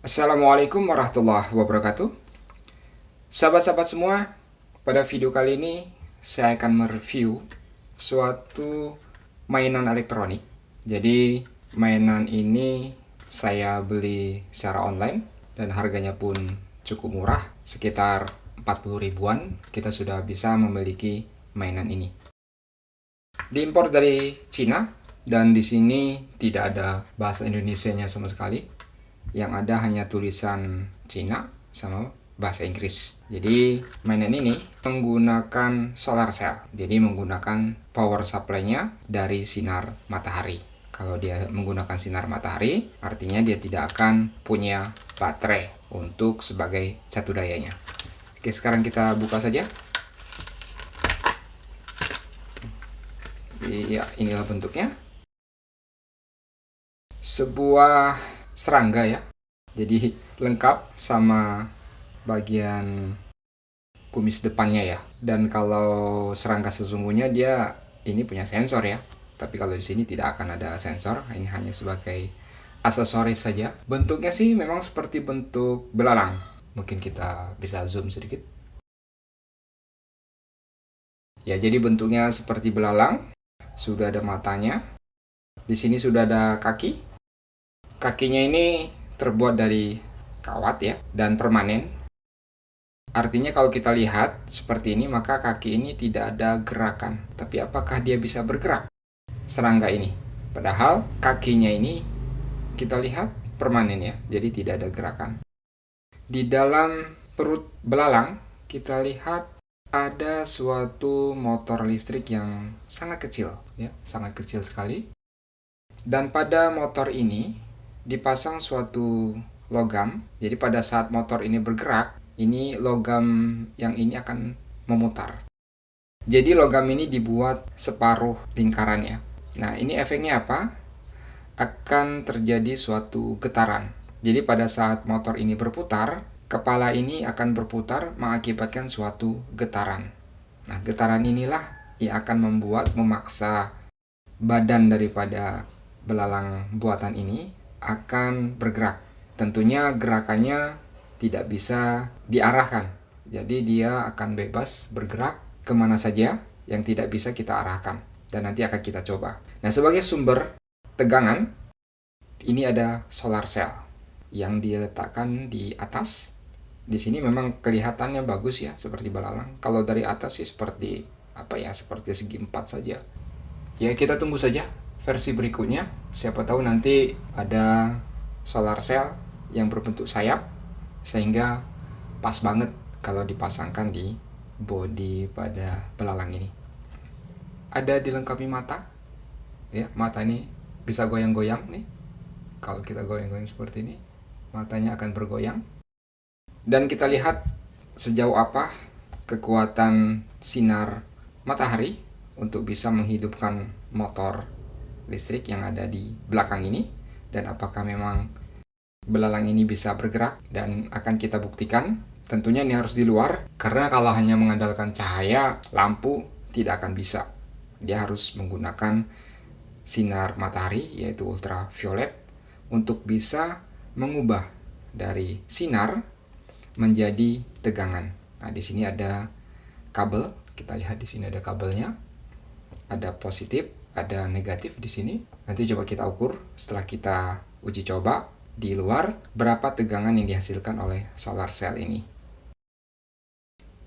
Assalamualaikum warahmatullahi wabarakatuh. Sahabat-sahabat semua, pada video kali ini saya akan mereview suatu mainan elektronik. Jadi mainan ini saya beli secara online dan harganya pun cukup murah, sekitar 40 ribuan kita sudah bisa memiliki mainan ini. Diimpor dari Cina dan di sini tidak ada bahasa Indonesianya sama sekali. Yang ada hanya tulisan Cina sama bahasa Inggris. Jadi mainan ini menggunakan solar cell. Jadi menggunakan power supply-nya dari sinar matahari. Kalau dia menggunakan sinar matahari, artinya dia tidak akan punya baterai untuk sebagai catu dayanya. Oke, sekarang kita buka saja. Ya, inilah bentuknya. Sebuah serangga ya, jadi lengkap sama bagian kumis depannya ya. Dan kalau serangga sesungguhnya dia ini punya sensor ya, tapi kalau di sini tidak akan ada sensor, ini hanya sebagai aksesoris saja. Bentuknya sih memang seperti bentuk belalang. Mungkin kita bisa zoom sedikit ya. Jadi bentuknya seperti belalang, sudah ada matanya, di sini sudah ada kaki. Kakinya ini terbuat dari kawat ya, dan permanen. Artinya kalau kita lihat seperti ini, maka kaki ini tidak ada gerakan. Tapi apakah dia bisa bergerak? Serangga ini. Padahal kakinya ini kita lihat permanen ya, jadi tidak ada gerakan. Di dalam perut belalang kita lihat ada suatu motor listrik yang sangat kecil ya, sangat kecil sekali. Dan pada motor ini dipasang suatu logam. Jadi pada saat motor ini bergerak, ini logam yang ini akan memutar. Jadi logam ini dibuat separuh lingkarannya. Nah, ini efeknya apa? Akan terjadi suatu getaran. Jadi pada saat motor ini berputar, kepala ini akan berputar mengakibatkan suatu getaran. Nah, getaran inilah yang akan memaksa badan daripada belalang buatan ini akan bergerak. Tentunya gerakannya tidak bisa diarahkan. Jadi dia akan bebas bergerak kemana saja yang tidak bisa kita arahkan. Dan nanti akan kita coba. Nah, sebagai sumber tegangan, ini ada solar cell yang diletakkan di atas. Di sini memang kelihatannya bagus ya, seperti belalang. Kalau dari atas sih seperti seperti segi 4 saja. Ya, kita tunggu saja versi berikutnya. Siapa tahu nanti ada solar cell yang berbentuk sayap, sehingga pas banget kalau dipasangkan di bodi pada belalang ini. Ada dilengkapi mata ya, mata ini bisa goyang-goyang nih. Kalau kita goyang-goyang seperti ini, matanya akan bergoyang. Dan kita lihat sejauh apa kekuatan sinar matahari untuk bisa menghidupkan motor listrik yang ada di belakang ini, dan apakah memang belalang ini bisa bergerak. Dan akan kita buktikan. Tentunya ini harus di luar, karena kalau hanya mengandalkan cahaya lampu tidak akan bisa. Dia harus menggunakan sinar matahari yaitu ultraviolet untuk bisa mengubah dari sinar menjadi tegangan. Nah, di sini ada kabel. Kita lihat di sini ada kabelnya. Ada positif, ada negatif di sini. Nanti coba kita ukur setelah kita uji coba di luar berapa tegangan yang dihasilkan oleh solar cell ini.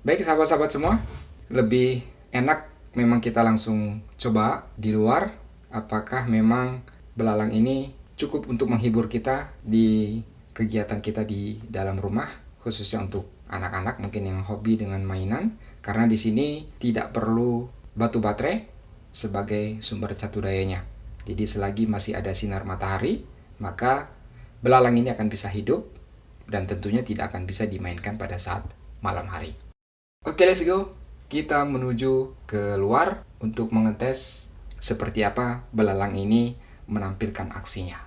Baik sahabat-sahabat semua, lebih enak memang kita langsung coba di luar apakah memang belalang ini cukup untuk menghibur kita di kegiatan kita di dalam rumah, khususnya untuk anak-anak mungkin yang hobi dengan mainan, karena di sini tidak perlu batu baterai sebagai sumber catu dayanya. Jadi selagi masih ada sinar matahari, maka belalang ini akan bisa hidup dan tentunya tidak akan bisa dimainkan pada saat malam hari. Oke, let's go. Kita menuju ke luar untuk mengetes seperti apa belalang ini menampilkan aksinya.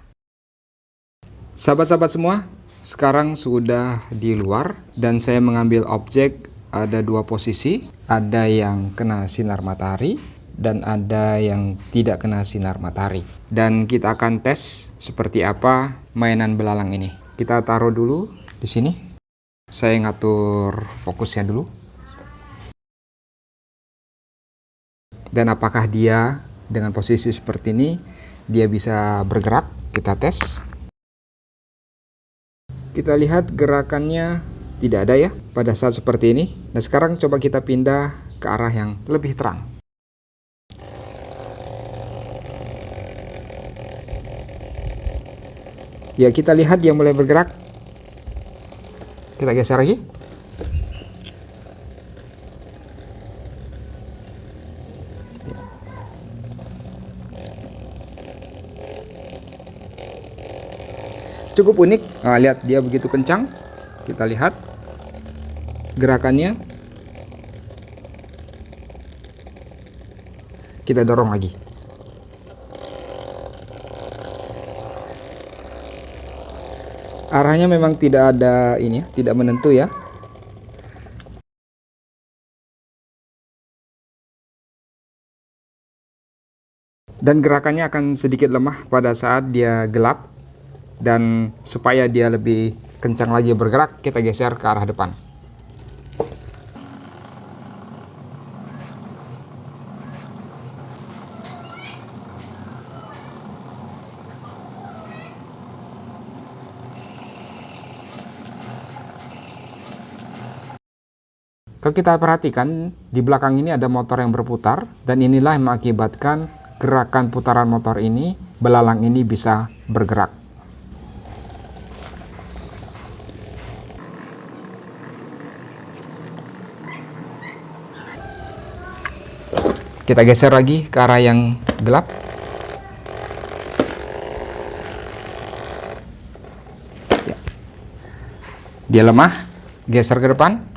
Sahabat-sahabat semua, sekarang sudah di luar dan saya mengambil objek. Ada dua posisi, ada yang kena sinar matahari dan ada yang tidak kena sinar matahari. Dan kita akan tes seperti apa mainan belalang ini. Kita taruh dulu di sini. Saya ngatur fokusnya dulu. Dan apakah dia dengan posisi seperti ini dia bisa bergerak? Kita tes. Kita lihat gerakannya tidak ada ya pada saat seperti ini. Nah, sekarang coba kita pindah ke arah yang lebih terang. Ya, kita lihat dia mulai bergerak. Kita geser lagi. Cukup unik. Nah, lihat dia begitu kencang. Kita lihat gerakannya. Kita dorong lagi. Arahnya memang tidak ada ini ya, tidak menentu ya. Dan gerakannya akan sedikit lemah pada saat dia gelap. Dan supaya dia lebih kencang lagi bergerak, kita geser ke arah depan. Kalau kita perhatikan, di belakang ini ada motor yang berputar, dan inilah yang mengakibatkan gerakan putaran motor ini, belalang ini bisa bergerak. Kita geser lagi ke arah yang gelap. Ya. Dia lemah, geser ke depan.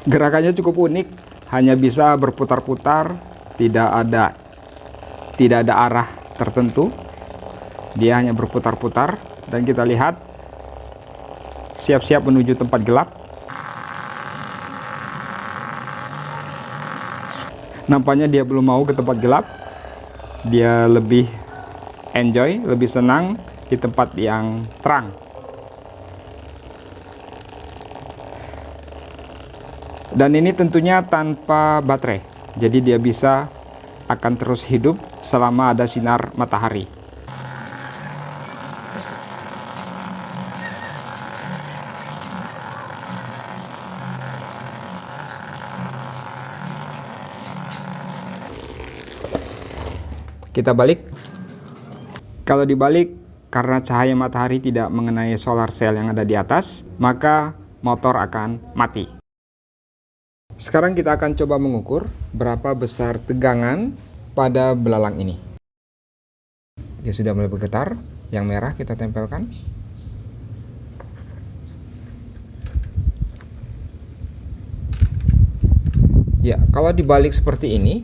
Gerakannya cukup unik, hanya bisa berputar-putar, tidak ada arah tertentu. Dia hanya berputar-putar, dan kita lihat siap-siap menuju tempat gelap. Nampaknya dia belum mau ke tempat gelap. Dia lebih enjoy, lebih senang di tempat yang terang. Dan ini tentunya tanpa baterai, jadi dia bisa akan terus hidup selama ada sinar matahari. Kita balik. Kalau dibalik, karena cahaya matahari tidak mengenai solar cell yang ada di atas, maka motor akan mati. Sekarang kita akan coba mengukur berapa besar tegangan pada belalang ini. Dia sudah mulai bergetar. Yang merah kita tempelkan. Ya, kalau dibalik seperti ini,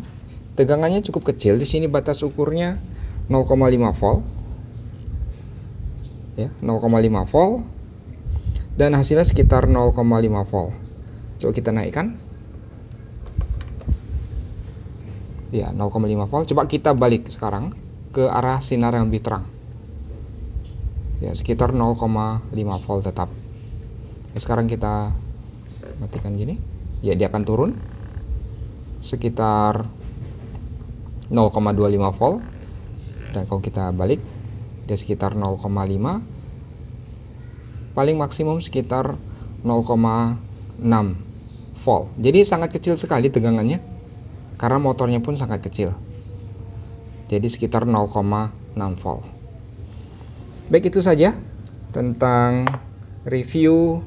tegangannya cukup kecil. Di sini batas ukurnya 0,5 volt. Ya, 0,5 volt. Dan hasilnya sekitar 0,5 volt. Coba kita naikkan. Ya, 0,5 volt. Coba kita balik sekarang ke arah sinar yang lebih terang. Ya, sekitar 0,5 volt tetap. Ya, sekarang kita matikan gini. Ya, dia akan turun sekitar 0,25 volt. Dan kalau kita balik, dia sekitar 0,5. Paling maksimum sekitar 0,6 volt. Jadi sangat kecil sekali tegangannya, karena motornya pun sangat kecil. Jadi sekitar 0,6 volt. Baik, itu saja tentang review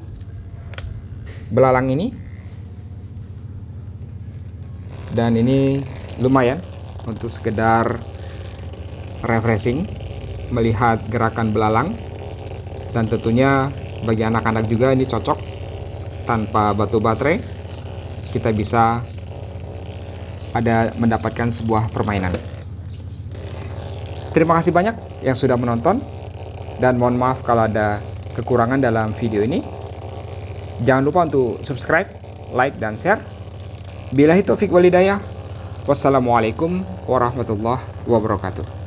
belalang ini. Dan ini lumayan untuk sekedar refreshing melihat gerakan belalang. Dan tentunya bagi anak-anak juga ini cocok. Tanpa batu baterai kita bisa mendapatkan sebuah permainan. Terima kasih banyak yang sudah menonton, dan mohon maaf kalau ada kekurangan dalam video ini. Jangan lupa untuk subscribe, like, dan share. Billahi taufiq wal hidayah. Wassalamualaikum warahmatullahi wabarakatuh.